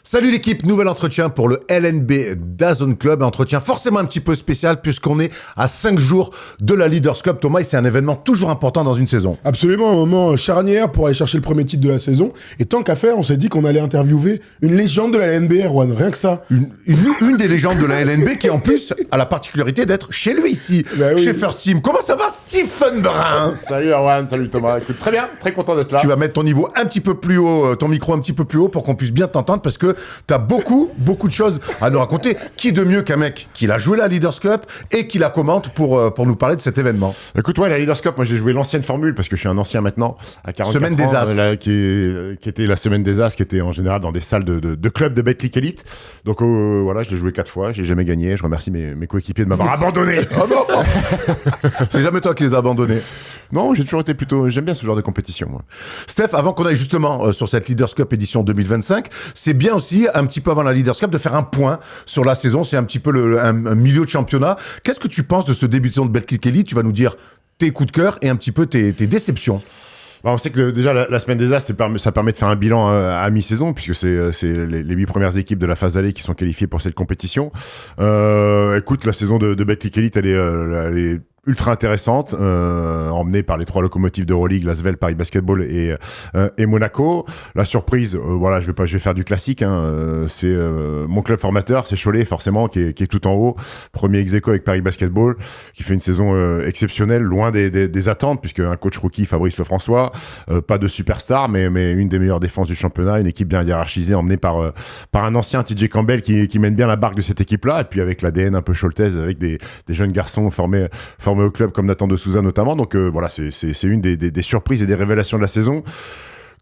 Salut l'équipe, nouvel entretien pour le LNB DAZN Club, entretien forcément un petit peu spécial puisqu'on est à 5 jours de la Leaders Cup. Thomas, et c'est un événement toujours important dans une saison. Absolument, un moment charnière pour aller chercher le premier titre de la saison. Et tant qu'à faire, on s'est dit qu'on allait interviewer une légende de la LNB, Erwan, rien que ça. Une des légendes de la LNB qui en plus a la particularité d'être chez lui ici, chez First Team. Comment ça va, Stephen Brun? Salut Erwan, salut Thomas. Écoute, très bien, très content d'être là. Tu vas mettre ton niveau un petit peu plus haut, ton micro un petit peu plus haut pour qu'on puisse bien t'entendre parce que t'as beaucoup de choses à nous raconter. Qui de mieux qu'un mec qui l'a joué la Leaders Cup et qui la commente pour nous parler de cet événement? Écoute, ouais, la Leaders Cup, moi j'ai joué l'ancienne formule parce que je suis un ancien maintenant, à 44 Semaine ans. Des As. Qui était la semaine des As, qui était en général dans des salles de clubs de Betclic Elite. Donc voilà, je l'ai joué 4 fois, j'ai jamais gagné. Je remercie mes coéquipiers de m'avoir abandonné. Oh non. C'est jamais toi qui les as abandonnés. Non, j'ai toujours été plutôt... J'aime bien ce genre de compétition, moi. Steph, avant qu'on aille justement sur cette Leaders Cup édition 2025, c'est bien aussi, un petit peu avant la Leaders Cup, de faire un point sur la saison. C'est un petit peu un milieu de championnat. Qu'est-ce que tu penses de ce début de saison de Betclic Elite? Tu vas nous dire tes coups de cœur et un petit peu tes déceptions. Bah, on sait que déjà la semaine des As, ça permet de faire un bilan à mi-saison, puisque c'est les 8 premières équipes de la phase allée qui sont qualifiées pour cette compétition. Écoute, la saison de Betclic Elite, elle est ultra intéressante, emmenée par les 3 locomotives d'Euroleague, Lasvel, Paris Basketball et Monaco. La surprise, voilà, je vais faire du classique, hein, c'est mon club formateur, c'est Cholet forcément, qui est tout en haut, premier ex-aequo avec Paris Basketball, qui fait une saison exceptionnelle, loin des attentes, puisque un coach rookie, Fabrice Lefrançois, pas de superstar, mais une des meilleures défenses du championnat, une équipe bien hiérarchisée, emmenée par un ancien TJ Campbell qui mène bien la barque de cette équipe-là, et puis avec l'ADN un peu choltaise, avec des jeunes garçons formés au club comme Nathan de Souza notamment. Donc voilà, c'est une des surprises et des révélations de la saison.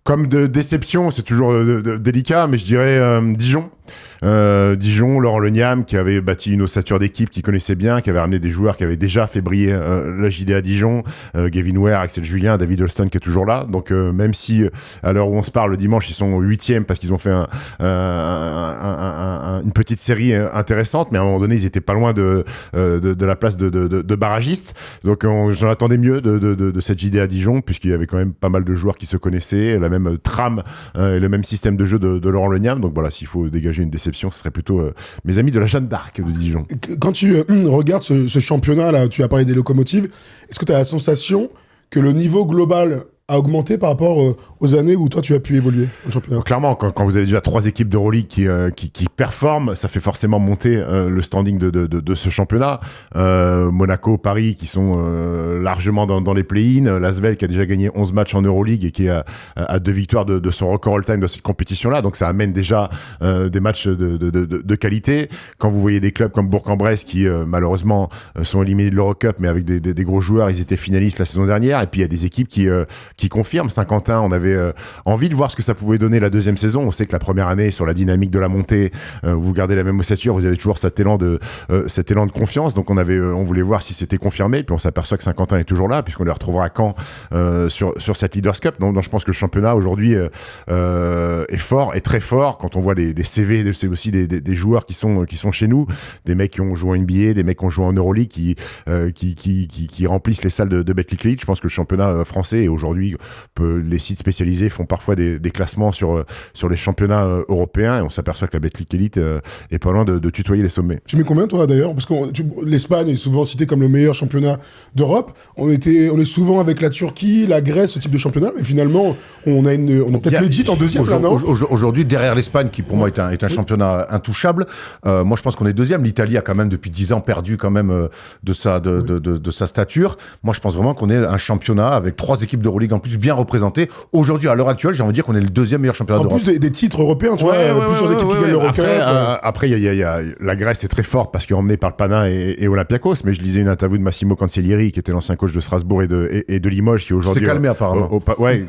Comme de déception, c'est toujours délicat, mais je dirais Dijon. Dijon, Laurent Leniam, qui avait bâti une ossature d'équipe, qui connaissait bien, qui avait ramené des joueurs qui avaient déjà fait briller la JDA Dijon, Gavin Ware, Axel Julien, David Holston qui est toujours là. Donc même si à l'heure où on se parle le dimanche, ils sont 8e parce qu'ils ont fait une petite série intéressante, mais à un moment donné, ils étaient pas loin de la place de barragiste. Donc j'en attendais mieux de cette JDA Dijon, puisqu'il y avait quand même pas mal de joueurs qui se connaissaient, la même trame et le même système de jeu de Laurent Leniam. Donc voilà, s'il faut dégager une déception, ce serait plutôt mes amis de la Jeanne d'Arc de Dijon. Quand tu regardes ce championnat-là, tu as parlé des locomotives, est-ce que tu as la sensation que le niveau global a augmenté par rapport aux années où toi tu as pu évoluer au championnat? Clairement, quand vous avez déjà 3 équipes d'Euroleague qui performent, ça fait forcément monter le standing de ce championnat. Monaco, Paris qui sont largement dans les play-in, Lasvel qui a déjà gagné 11 matchs en Euroleague et qui est à 2 victoires de son record all-time de cette compétition-là, donc ça amène déjà des matchs de qualité. Quand vous voyez des clubs comme Bourg-en-Bresse qui malheureusement sont éliminés de l'Eurocup, mais avec des gros joueurs, ils étaient finalistes la saison dernière, et puis il y a des équipes qui confirment. Saint-Quentin, on avait envie de voir ce que ça pouvait donner la deuxième saison. On sait que la première année, sur la dynamique de la montée, vous gardez la même ossature, vous avez toujours cet élan de confiance. Donc on voulait voir si c'était confirmé. Puis on s'aperçoit que Saint-Quentin est toujours là, puisqu'on les retrouvera à Caen sur cette Leaders Cup. Donc je pense que le championnat aujourd'hui est fort, est très fort. Quand on voit les CV, c'est aussi des joueurs qui sont chez nous, des mecs qui ont joué en NBA, des mecs qui ont joué en Euroleague, qui remplissent les salles de Betclic Elite. Je pense que le championnat français est aujourd'hui, les sites spécialisés font parfois des classements sur les championnats européens, et on s'aperçoit que la Betclic Elite est pas loin de tutoyer les sommets. Tu mets combien toi d'ailleurs? Parce que l'Espagne est souvent citée comme le meilleur championnat d'Europe. On est souvent avec la Turquie, la Grèce, ce type de championnat, mais finalement on a peut-être legit en deuxième là, non? Aujourd'hui, derrière l'Espagne, qui pour moi est un championnat intouchable, moi je pense qu'on est deuxième. L'Italie a quand même depuis 10 ans perdu quand même de sa stature. Moi je pense vraiment qu'on est un championnat avec 3 équipes d'Euroleague en plus bien représentées. Aujourd'hui, à l'heure actuelle, j'ai envie de dire qu'on est le 2e meilleur championnat d'Europe. En plus des titres européens, tu vois, plusieurs équipes qui gagnent l'Eurocup. Après, il y a la Grèce est très forte parce qu'elle est emmenée par le Pana et Olympiakos, mais je lisais une interview de Massimo Cancellieri, qui était l'ancien coach de Strasbourg et de Limoges, qui aujourd'hui s'est calmé apparemment.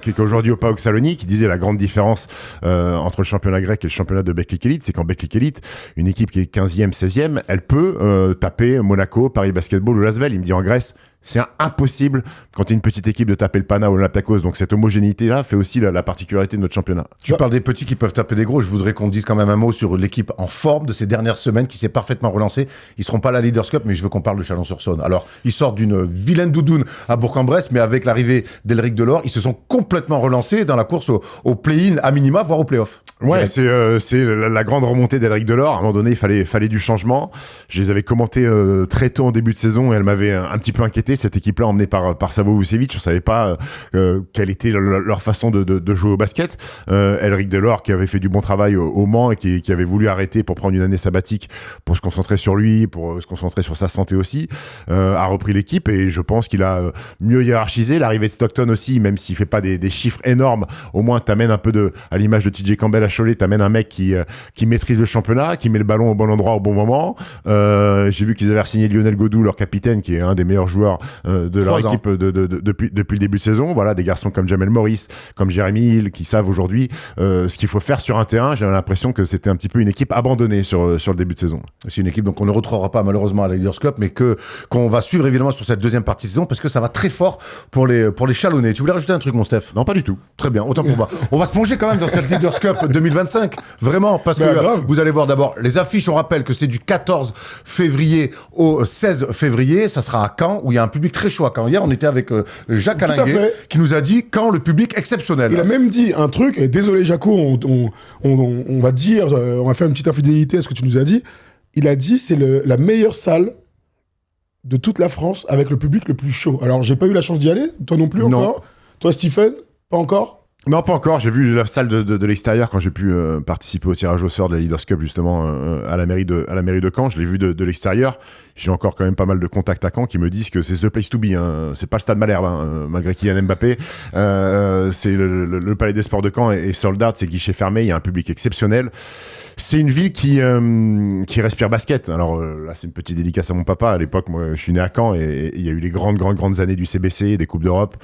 Qui est aujourd'hui au PAOK Salonique, qui disait la grande différence entre le championnat grec et le championnat de Betclic Elite, c'est qu'en Betclic Elite, une équipe qui est 15e, 16e, elle peut taper Monaco, Paris Basketball ou Lasvel. Il me dit en Grèce, c'est impossible quand tu es une petite équipe de taper le Pana ou l'Olympiakos. Donc cette homogénéité-là fait aussi la particularité de notre championnat. Tu parles des petits qui peuvent taper des gros. Je voudrais qu'on dise quand même un mot sur l'équipe en forme de ces dernières semaines qui s'est parfaitement relancée. Ils seront pas à la Leaders Cup, mais je veux qu'on parle de Chalon-sur-Saône. Alors, ils sortent d'une vilaine doudoune à Bourg-en-Bresse, mais avec l'arrivée d'Elric Delors, ils se sont complètement relancés dans la course au play-in à minima, voire au play-off. Ouais, c'est la grande remontée d'Elric Delors. À un moment donné, il fallait du changement. Je les avais commentés très tôt en début de saison et elle m'avait un petit peu inquiété. Cette équipe-là, emmenée par Savo Vucevic, je savais pas quelle était leur façon de jouer au basket. Elric Delors, qui avait fait du bon travail au Mans et qui avait voulu arrêter pour prendre une année sabbatique pour se concentrer sur lui, pour se concentrer sur sa santé aussi, a repris l'équipe et je pense qu'il a mieux hiérarchisé. L'arrivée de Stockton aussi, même s'il fait pas des chiffres énormes, au moins t'amènes un peu à l'image de TJ Campbell à Cholet, t'amènes un mec qui maîtrise le championnat, qui met le ballon au bon endroit au bon moment. J'ai vu qu'ils avaient signé Lionel Godou, leur capitaine, qui est un des meilleurs joueurs de leur équipe depuis le début de saison. Voilà, des garçons comme Jamel Morris, comme Jeremy Hill, qui savent aujourd'hui ce qu'il faut faire sur un terrain. J'avais l'impression que c'était un petit peu une équipe abandonnée sur le début de saison. C'est une équipe donc on ne retrouvera pas malheureusement à la Leaders Cup, mais qu'on va suivre évidemment sur cette deuxième partie de saison parce que ça va très fort pour les Chalonnais. Tu voulais rajouter un truc, mon Steph? Non, pas du tout. Très bien, autant pour moi. On va se plonger quand même dans cette Leaders Cup 2025, vraiment, parce que vous allez voir d'abord les affiches. On rappelle que c'est du 14 février au 16 février. Ça sera à Caen où il y a un public très chaud à Caen. Hier, on était avec Jacques Alinguet qui nous a dit Caen, le public exceptionnel. Il a même dit un truc, et désolé Jaco, on va dire, on va faire une petite infidélité à ce que tu nous as dit. Il a dit c'est la meilleure salle de toute la France avec le public le plus chaud. Alors, j'ai pas eu la chance d'y aller, toi non plus encore. Toi, Stephen, pas encore? Non, pas encore. J'ai vu la salle de l'extérieur quand j'ai pu participer au tirage au sort de la Leaders Cup justement à la mairie de Caen. Je l'ai vu de l'extérieur. J'ai encore quand même pas mal de contacts à Caen qui me disent que c'est the place to be. Hein. C'est pas le Stade Malherbe, hein, malgré Kylian Mbappé. C'est le Palais des Sports de Caen est sold out, c'est guichet fermé. Il y a un public exceptionnel. C'est une ville qui respire basket. Alors là, c'est une petite dédicace à mon papa. À l'époque, moi, je suis né à Caen et il y a eu les grandes années du CBC, des Coupes d'Europe.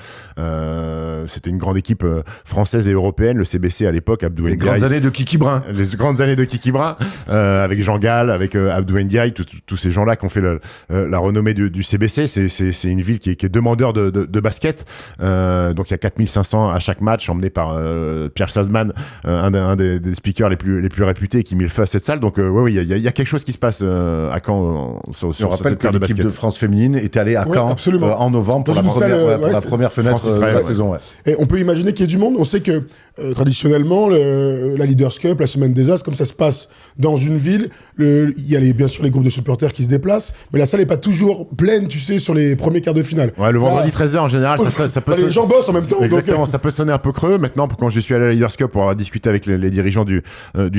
C'était une grande équipe française et européenne. Le CBC à l'époque, Abdou Ndiaye. Les grandes années de Kiki Brun. Les grandes années de Kiki Brun, avec Jean Gall, avec Abdou Ndiaye, tous ces gens-là qui ont fait la renommée du CBC. C'est une ville qui est demandeur de basket. Donc il y a 4500 à chaque match, emmené par Pierre Sazman, un des speakers les plus réputés, qui met le feu à cette salle. Donc oui, il y a quelque chose qui se passe à Caen sur cette terre de basket. L'équipe de France féminine était allée à Caen en novembre pour la première fenêtre de la saison. Ouais. Et on peut imaginer qu'il y ait du monde. On sait que traditionnellement, la Leaders Cup, la semaine des As, comme ça se passe dans une ville, il y a bien sûr les groupes de supporters qui se déplacent, mais la salle n'est pas toujours pleine, tu sais, sur les premiers quarts de finale. Ouais, le vendredi 13h en général, ça peut les gens bossent en même temps. Exactement, donc, ça peut sonner un peu creux. Maintenant, quand j'y suis allé à la Leaders Cup pour avoir discuté avec les dirigeants du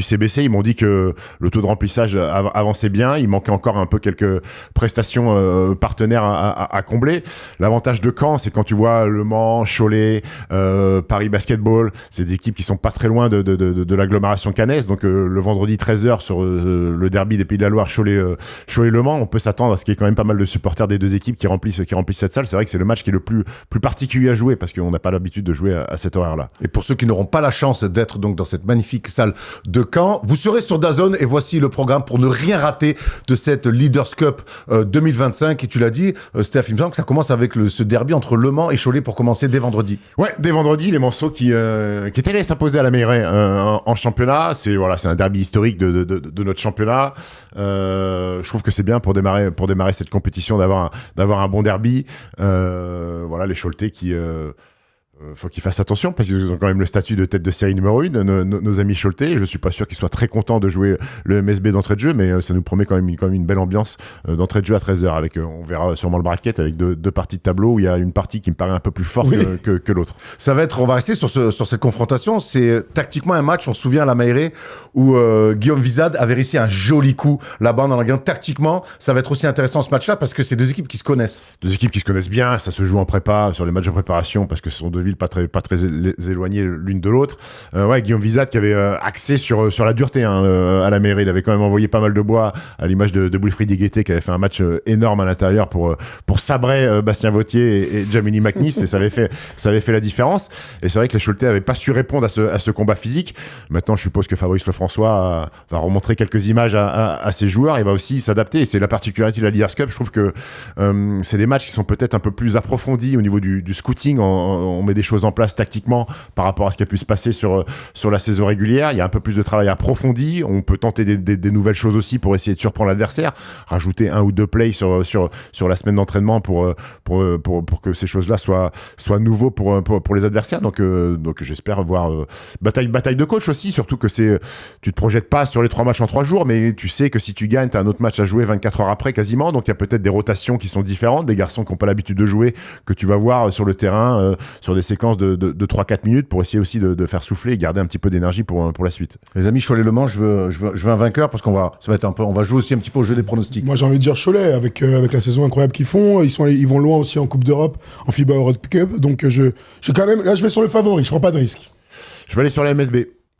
CBC, ils m'ont dit que le taux de remplissage avançait bien. Il manquait encore un peu quelques prestations partenaires à combler. L'avantage de Caen, c'est quand tu vois Le Mans, Cholet, Paris Basketball, c'est des équipes qui sont pas très loin de l'agglomération cannaise. Donc le vendredi 13h sur le derby des Pays de la Loire, Cholet-Le Mans, on peut s'attendre à ce qu'il y ait quand même pas mal de supporters des deux équipes qui remplissent cette salle. C'est vrai que c'est le match qui est le plus particulier à jouer parce qu'on n'a pas l'habitude de jouer à cet horaire-là. Et pour ceux qui n'auront pas la chance d'être donc dans cette magnifique salle de Caen, vous serez sur DAZN et voici le programme pour ne rien rater de cette Leaders Cup 2025. Et tu l'as dit, Steph, il me semble que ça commence avec ce derby entre Le Mans et Cholet pour commencer dès vendredi. Ouais, dès vendredi, les Manceaux qui étaient allés s'imposer à la Mairie en championnat. C'est un derby historique de notre championnat. Je trouve que c'est bien pour démarrer cette compétition d'avoir un bon derby. Les Choletais qui faut qu'ils fassent attention parce qu'ils ont quand même le statut de tête de série numéro 1, nos amis Choletais. Je suis pas sûr qu'ils soient très contents de jouer le MSB d'entrée de jeu, mais ça nous promet quand même une belle ambiance d'entrée de jeu à 13h avec, on verra sûrement le bracket avec deux parties de tableau où il y a une partie qui me paraît un peu plus forte que l'autre. On va rester sur cette confrontation. C'est tactiquement un match, on se souvient à la Mailleret où Guillaume Vizade avait réussi un joli coup là-bas dans la gagne. Tactiquement, ça va être aussi intéressant ce match-là parce que c'est deux équipes qui se connaissent. Deux équipes qui se connaissent bien, ça se joue en prépa, sur les matchs de préparation parce que ce sont deux villes villes pas très éloignées l'une de l'autre. Ouais, Guillaume Visat qui avait axé sur la dureté à la mairie. Il avait quand même envoyé pas mal de bois, à l'image de Wilfried Guettet qui avait fait un match énorme à l'intérieur pour sabrer Bastien Vautier et Jamini McNice, et ça avait fait la différence. Et c'est vrai que les Choletais n'avaient pas su répondre à ce combat physique. Maintenant, je suppose que Fabrice Lefrançois va remontrer quelques images à ses joueurs. Il va aussi s'adapter, et c'est la particularité de la Leaders Cup. Je trouve que c'est des matchs qui sont peut-être un peu plus approfondis au niveau du scouting. On met des choses en place tactiquement par rapport à ce qui a pu se passer sur la saison régulière. Il y a un peu plus de travail approfondi. On peut tenter des nouvelles choses aussi pour essayer de surprendre l'adversaire, rajouter 1 ou 2 plays sur la semaine d'entraînement pour que ces choses-là soient nouveaux pour les adversaires. Donc j'espère voir bataille de coach aussi, surtout que tu te projettes pas sur les 3 matchs en 3 jours, mais tu sais que si tu gagnes, tu as un autre match à jouer 24 heures après quasiment. Donc il y a peut-être des rotations qui sont différentes, des garçons qui n'ont pas l'habitude de jouer, que tu vas voir sur le terrain, sur des séquences de 3-4 minutes, pour essayer aussi de faire souffler et garder un petit peu d'énergie pour la suite. Les amis, Cholet-Le Mans, je veux un vainqueur, parce on va jouer aussi un petit peu au jeu des pronostics. Moi, j'ai envie de dire Cholet, avec la saison incroyable qu'ils font. Ils vont loin aussi en Coupe d'Europe, en FIBA Europe Cup. Donc, je vais sur le favori, je prends pas de risque. Je vais aller sur la MSB.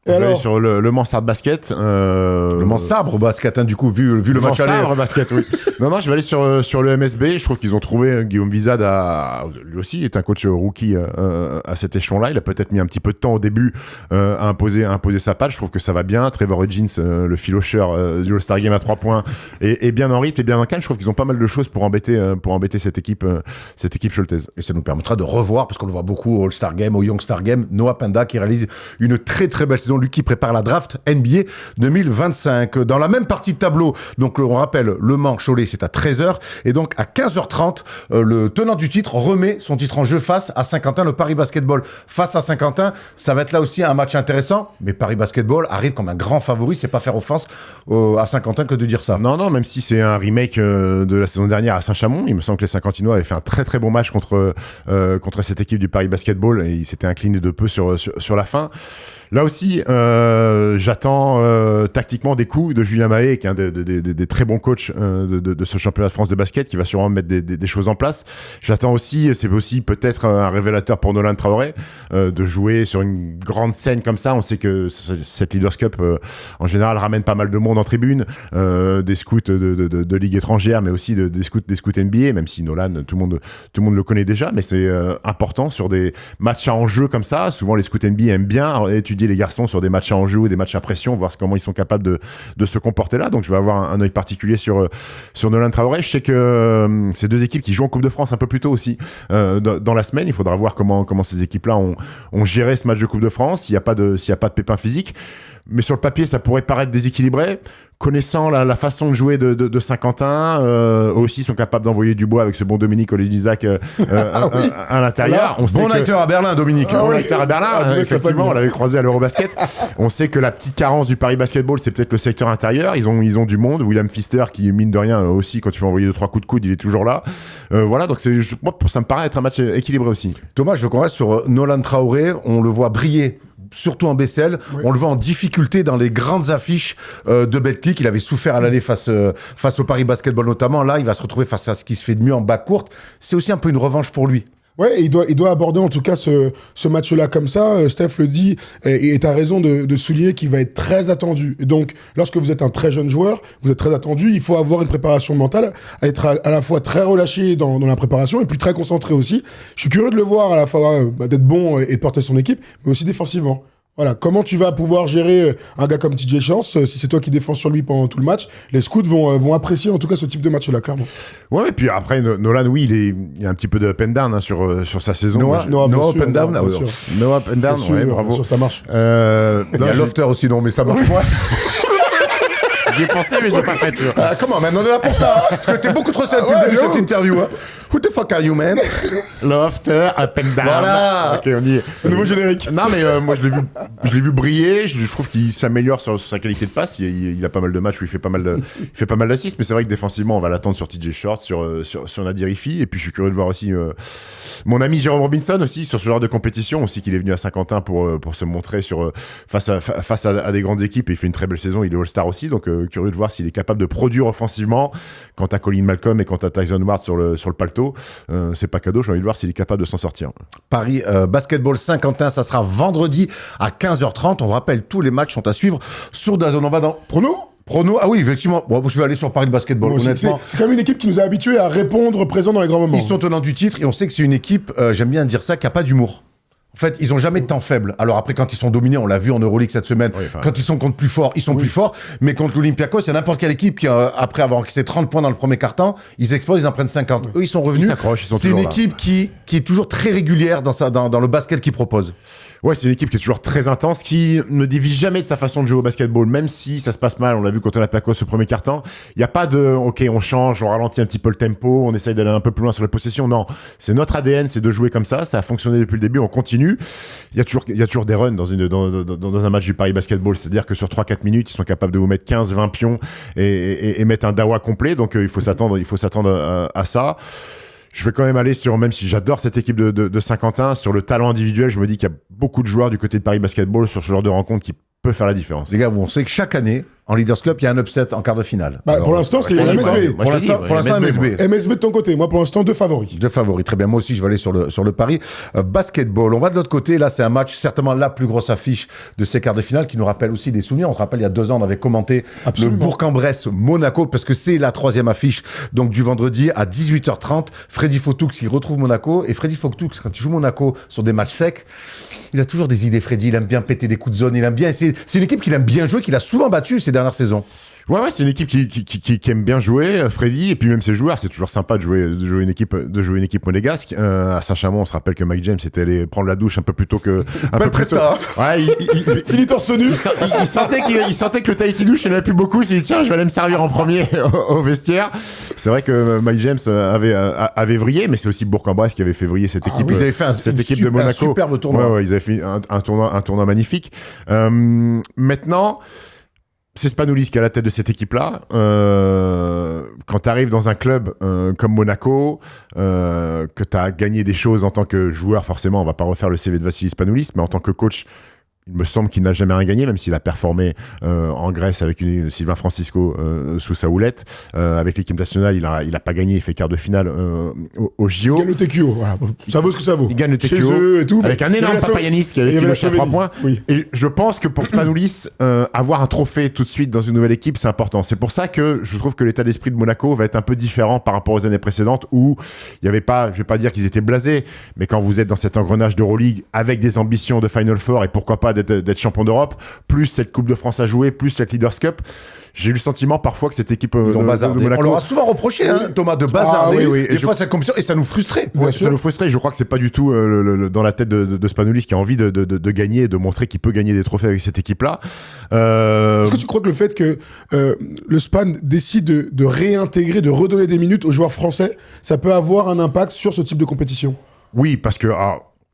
Je vais aller sur le Mans Sabre Basket. Le Mans Sabre Basket, hein, du coup, vu le match aller. Sabre Basket, oui. non, je vais aller sur le MSB. Je trouve qu'ils ont trouvé Guillaume Visad, lui aussi est un coach rookie à cet échelon-là. Il a peut-être mis un petit peu de temps au début à imposer sa patte. Je trouve que ça va bien. Trevor Higgins, le filocheur du All-Star Game à 3 points, est bien en rythme et bien en calme. Je trouve qu'ils ont pas mal de choses pour embêter cette équipe choletaise. Et ça nous permettra de revoir, parce qu'on le voit beaucoup au All-Star Game, au Young Star Game, Noah Penda qui réalise une très très belle saison. Lui qui prépare la draft NBA 2025. Dans la même partie de tableau, donc on rappelle, Le Mans Cholet, c'est à 13h, et donc à 15h30, le tenant du titre remet son titre en jeu face à Saint-Quentin. Le Paris Basketball face à Saint-Quentin, ça va être là aussi un match intéressant, mais Paris Basketball arrive comme un grand favori. C'est pas faire offense à Saint-Quentin que de dire ça. Non, même si c'est un remake de la saison dernière à Saint-Chamond, il me semble que les Saint-Quentinois avaient fait un très très bon match contre cette équipe du Paris Basketball, et ils s'étaient inclinés de peu sur la fin. Là aussi, j'attends tactiquement des coups de Julien Mahé, qui est un des très bons coachs de ce championnat de France de basket, qui va sûrement mettre des choses en place. J'attends aussi, c'est aussi peut-être un révélateur pour Nolan Traoré, de jouer sur une grande scène comme ça. On sait que cette Leaders Cup, en général, ramène pas mal de monde en tribune, des scouts de ligue étrangère, mais aussi des scouts NBA, même si Nolan, tout le monde le connaît déjà, mais c'est important sur des matchs à enjeu comme ça. Souvent, les scouts NBA aiment bien étudier les garçons sur des matchs à enjeu ou des matchs à pression, voir comment ils sont capables de se comporter là. Donc je vais avoir un œil particulier sur Nolan Traoré. Je sais que ces deux équipes qui jouent en Coupe de France un peu plus tôt aussi dans la semaine, il faudra voir comment ces équipes-là ont géré ce match de Coupe de France, s'il n'y a pas de pépin physique. Mais sur le papier, ça pourrait paraître déséquilibré. Connaissant la façon de jouer de Saint-Quentin, aussi sont capables d'envoyer du bois avec ce bon Dominique Olejniczak à l'intérieur. Bon acteur à Berlin, Dominique. Bon acteur à Berlin, effectivement, on l'avait croisé à l'Eurobasket. On sait que la petite carence du Paris Basketball, c'est peut-être le secteur intérieur. Ils ont du monde. William Pfister, qui mine de rien aussi, quand il faut envoyer 2-3 coups de coude, il est toujours là. Voilà, donc moi, ça me paraît être un match équilibré aussi. Thomas, je veux qu'on reste sur Nolan Traoré. On le voit briller, surtout en BCL. Oui. On le voit en difficulté dans les grandes affiches de Betclic. Il avait souffert à l'aller face au Paris Basketball notamment. Là, il va se retrouver face à ce qui se fait de mieux en bas courte. C'est aussi un peu une revanche pour lui. Ouais, il doit aborder en tout cas ce match-là comme ça. Steph le dit, et tu as raison de souligner qu'il va être très attendu. Et donc, lorsque vous êtes un très jeune joueur, vous êtes très attendu, il faut avoir une préparation mentale, à être à la fois très relâché dans la préparation et puis très concentré aussi. Je suis curieux de le voir à la fois d'être bon et de porter son équipe, mais aussi défensivement. Voilà, comment tu vas pouvoir gérer un gars comme TJ Chance si c'est toi qui défends sur lui pendant tout le match? Les scouts vont apprécier en tout cas ce type de match-là, clairement. Ouais, et puis après, Nolan, oui, il y a un petit peu de up and down sur sa saison. Noah up and down, Noah up and down, ouais, bravo. Bien sûr, ça marche. Il y a Lofter aussi, non, mais ça marche pas. J'y ai pensé, mais je l'ai pas fait. Comment, man, on est là pour ça. Parce que t'es beaucoup trop seul depuis le début de cette interview. Hein. Who the fuck are you, man? Lofter, up and down. Voilà. Ok, on y est. Le nouveau générique. Non, mais moi, je l'ai vu briller. Je trouve qu'il s'améliore sur sa qualité de passe. Il a pas mal de matchs où il fait pas mal d'assists. Mais c'est vrai que défensivement, on va l'attendre sur TJ Short, sur Nadir Ifi. Et puis, je suis curieux de voir aussi mon ami Jérôme Robinson aussi sur ce genre de compétition. Aussi qu'il est venu à Saint-Quentin pour se montrer face à des grandes équipes. Et il fait une très belle saison. Il est All-Star aussi. Donc, curieux de voir s'il est capable de produire offensivement quand t'as Colin Malcolm et quand t'as Tyson Ward sur le paletot. tôt. C'est pas cadeau, j'ai envie de voir s'il est capable de s'en sortir. Paris Basketball Saint-Quentin, ça sera vendredi à 15h30. On vous rappelle, tous les matchs sont à suivre sur DAZN. On va dans Prono, ah oui, effectivement. Bon, je vais aller sur Paris Basketball, honnêtement. C'est quand même une équipe qui nous a habitués à répondre présent dans les grands moments. Ils sont tenants du titre et on sait que c'est une équipe, j'aime bien dire ça, qui n'a pas d'humour. En fait, ils ont jamais de temps faible. Alors après, quand ils sont dominés, on l'a vu en Euroleague cette semaine, quand ils sont contre plus forts, ils sont plus forts. Mais contre l'Olympiakos, il y a n'importe quelle équipe qui, après avoir encaissé 30 points dans le premier quart-temps, ils explosent, ils en prennent 50. Eux, ils sont revenus. C'est une équipe qui est toujours très régulière dans le basket qu'ils proposent. Ouais, c'est une équipe qui est toujours très intense, qui ne divise jamais de sa façon de jouer au basketball, même si ça se passe mal. On l'a vu contre l'Olympiakos au premier quart-temps. Il n'y a pas de, OK, on change, on ralentit un petit peu le tempo, on essaye d'aller un peu plus loin sur la possession. Non, c'est notre ADN, c'est de jouer comme ça. Ça a fonctionné depuis le début, on continue. Il y a toujours des runs dans un match du Paris Basketball. C'est-à-dire que sur 3-4 minutes, ils sont capables de vous mettre 15-20 pions et mettre un dawa complet. Donc, il faut s'attendre à ça. Je vais quand même aller sur, même si j'adore cette équipe de Saint-Quentin, sur le talent individuel, je me dis qu'il y a beaucoup de joueurs du côté de Paris Basketball sur ce genre de rencontre qui peut faire la différence. Les gars, on sait que chaque année, en Leaders Cup, il y a un upset en quart de finale. Alors, pour l'instant, c'est MSB. Pour l'instant, MSB. MSB de ton côté. Moi, pour l'instant, 2 favoris. 2 favoris. Très bien. Moi aussi, je vais aller sur le Paris Basketball. On va de l'autre côté. Là, c'est un match, certainement la plus grosse affiche de ces quarts de finale, qui nous rappelle aussi des souvenirs. On se rappelle, il y a 2 ans, on avait commenté le Bourg-en-Bresse Monaco, parce que c'est la 3e affiche, donc du vendredi à 18h30. Freddy Fotoux qui retrouve Monaco. Et Freddy Fotoux, quand il joue Monaco sur des matchs secs, il a toujours des idées, Freddy. Il aime bien péter des coups de zone. Il aime bien essayer. C'est une équipe qu'il aime bien jouer, qu'il a souvent battu ces dernières saisons. Ouais, c'est une équipe qui aime bien jouer, Freddy, et puis même ses joueurs, c'est toujours sympa de jouer une équipe monégasque. À Saint-Chamond, on se rappelle que Mike James était allé prendre la douche un peu plus tôt que. Ouais, Fini torse nu. Il sentait que le Tahiti douche, il n'y en avait plus beaucoup. Il s'est dit, tiens, je vais aller me servir en premier au vestiaire. C'est vrai que Mike James avait vrillé, mais c'est aussi Bourg-en-Bresse qui avait fait vriller cette équipe. Ils avaient fait cette équipe de Monaco. Un superbe tournoi. Ouais, ils avaient fait un tournoi magnifique. Maintenant, c'est Spanoulis qui est à la tête de cette équipe-là. Quand tu arrives dans un club comme Monaco, que tu as gagné des choses en tant que joueur, forcément, on va pas refaire le CV de Vassilis Spanoulis, mais en tant que coach, il me semble qu'il n'a jamais rien gagné, même s'il a performé en Grèce avec Sylvain Francisco sous sa houlette. Avec l'équipe nationale, il a pas gagné, il fait quart de finale au JO. Il gagne le TQO, voilà. Ça vaut ce que ça vaut. Il gagne le TQO chez eux et tout, avec un énorme Papayanis qui avait lâché 3 points. Oui. Et je pense que pour Spanoulis, avoir un trophée tout de suite dans une nouvelle équipe, c'est important. C'est pour ça que je trouve que l'état d'esprit de Monaco va être un peu différent par rapport aux années précédentes où il y avait pas, je vais pas dire qu'ils étaient blasés, mais quand vous êtes dans cet engrenage d'Euroleague avec des ambitions de Final Four et pourquoi pas d'être champion d'Europe, plus cette Coupe de France à jouer, plus cette Leaders Cup, j'ai eu le sentiment parfois que cette équipe de Monaco... On leur a souvent reproché, Thomas, de bazarder. Des fois, cette compétition, et ça nous frustrait. Ça nous frustrait. Je crois que c'est pas du tout dans la tête de Spanoulis qui a envie de gagner et de montrer qu'il peut gagner des trophées avec cette équipe-là. Est-ce que tu crois que le fait que le Span décide de réintégrer, de redonner des minutes aux joueurs français, ça peut avoir un impact sur ce type de compétition? Oui, parce que...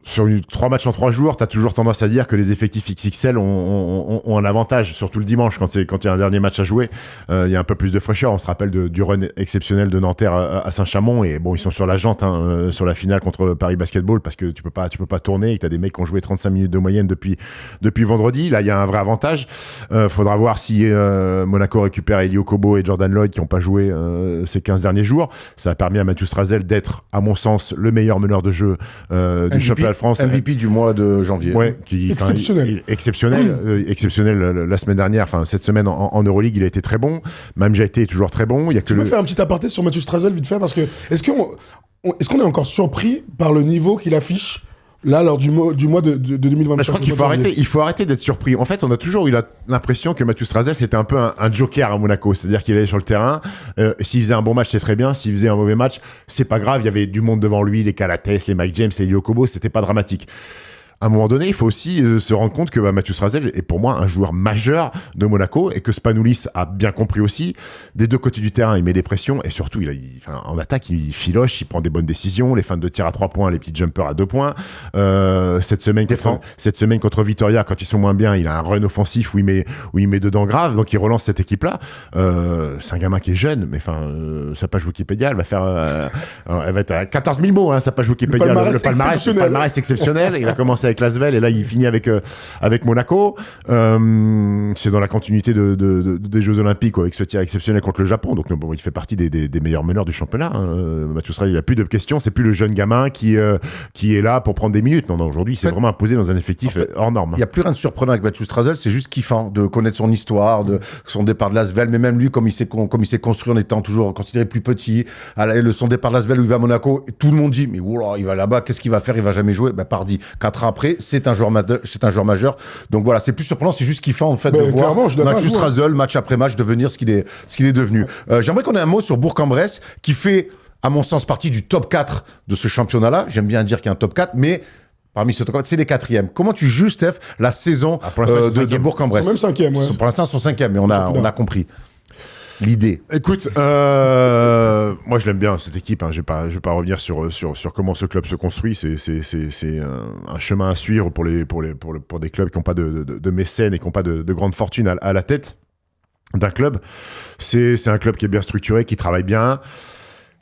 sur 3 matchs en 3 jours, tu as toujours tendance à dire que les effectifs XXL ont un avantage, surtout le dimanche, quand il y a un dernier match à jouer. Il y a un peu plus de fraîcheur. On se rappelle du run exceptionnel de Nanterre à Saint-Chamond. Et bon, ils sont sur la jante sur la finale contre Paris Basketball parce que tu peux pas tourner et que tu as des mecs qui ont joué 35 minutes de moyenne depuis vendredi. Là, il y a un vrai avantage. Faudra voir si Monaco récupère Elio Kobo et Jordan Lloyd qui n'ont pas joué ces 15 derniers jours. Ça a permis à Mathieu Strazel d'être, à mon sens, le meilleur meneur de jeu du championnat de France. MVP du mois de janvier. Ouais, exceptionnel la semaine dernière, cette semaine en Euroleague, il a été très bon. Mamja est toujours très bon. Tu peux faire un petit aparté sur Mathieu Strazel vite fait, parce que est-ce qu'on est encore surpris par le niveau qu'il affiche là lors du mois de 2025? Je crois qu'il faut arrêter d'être surpris. En fait, on a toujours eu l'impression que Mathieu Strazel c'était un peu un joker à Monaco, c'est-à-dire qu'il allait sur le terrain, s'il faisait un bon match c'est très bien, s'il faisait un mauvais match c'est pas grave, il y avait du monde devant lui, les Calates, les Mike James, les Elio Kobo, c'était pas dramatique. À un moment donné, il faut aussi se rendre compte que Mathieu Strazel est pour moi un joueur majeur de Monaco et que Spanoulis a bien compris aussi. Des deux côtés du terrain, il met des pressions et surtout, en attaque, il filoche, il prend des bonnes décisions, les fins de tir à 3 points, les petits jumpers à 2 points. Cette semaine contre Vitoria, quand ils sont moins bien, il a un run offensif où il met dedans grave, donc il relance cette équipe-là. C'est un gamin qui est jeune, mais sa page Wikipédia, elle va être à 14 000 mots, sa page Wikipédia. Le palmarès exceptionnel. Il a commencé avec l'Asvel et là il finit avec Monaco. C'est dans la continuité des Jeux Olympiques avec ce tir exceptionnel contre le Japon. Donc bon, il fait partie des meilleurs meneurs du championnat. Mathieu Strasel, il n'y a plus de questions. C'est plus le jeune gamin qui est là pour prendre des minutes. Non, aujourd'hui, il s'est vraiment imposé dans un effectif hors norme. Il n'y a plus rien de surprenant avec Mathieu Strasel. C'est juste kiffant de connaître son histoire, de son départ de l'Asvel. Mais même lui, comme il s'est construit en étant toujours considéré plus petit, son départ de l'Asvel où il va à Monaco, tout le monde dit mais oula, il va là-bas, qu'est-ce qu'il va faire? Il va jamais jouer. Pardi. 4 ans après, c'est un joueur majeur. Donc voilà, c'est plus surprenant, c'est juste kiffant en fait de voir Mathieu Strasel match après match devenir ce qu'il est devenu. J'aimerais qu'on ait un mot sur Bourg-en-Bresse qui fait, à mon sens, partie du top 4 de ce championnat-là. J'aime bien dire qu'il y a un top 4, mais parmi ce top 4, c'est les 4e. Comment tu juges, Steph, la saison de Bourg-en-Bresse? Ils sont même 5e, ouais. Pour l'instant, ils sont 5e, mais on a compris l'idée. Écoute, moi je l'aime bien cette équipe. Je vais pas revenir sur comment ce club se construit. C'est un chemin à suivre pour des clubs qui n'ont pas de mécènes et qui n'ont pas de grande fortune à la tête d'un club. C'est un club qui est bien structuré, qui travaille bien.